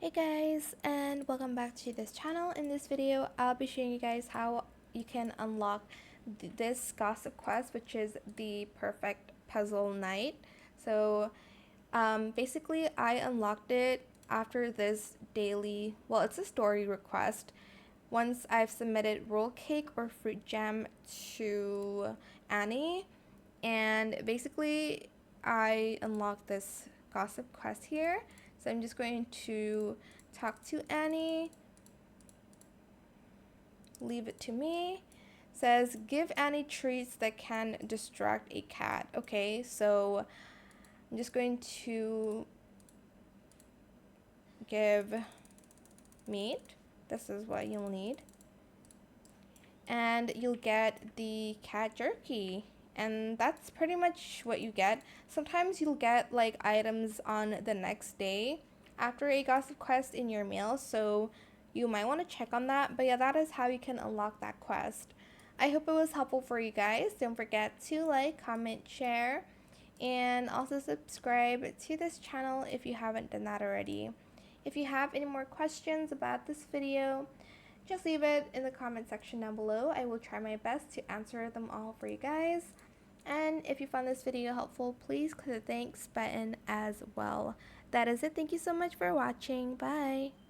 Hey guys, and welcome back to this channel. In this video, I'll be showing you guys how you can unlock this gossip quest, which is the perfect puzzle night. So basically I unlocked it after this daily, well, it's a story request. Once I've submitted roll cake or fruit jam to Annie, and basically I unlocked this gossip quest here. So I'm just going to talk to Annie, leave it to me. Says give Annie treats that can distract a cat. Okay, so I'm just going to give meat. This is what you'll need. And you'll get the cat jerky. And that's pretty much what you get. Sometimes you'll get like items on the next day after a gossip quest in your mail, so you might want to check on that. But yeah, that is how you can unlock that quest. I hope it was helpful for you guys. Don't forget to like, comment, share, and also subscribe to this channel if you haven't done that already. If you have any more questions about this video, just leave it in the comment section down below. I will try my best to answer them all for you guys. And if you found this video helpful, please click the thanks button as well. That is it. Thank you so much for watching. Bye.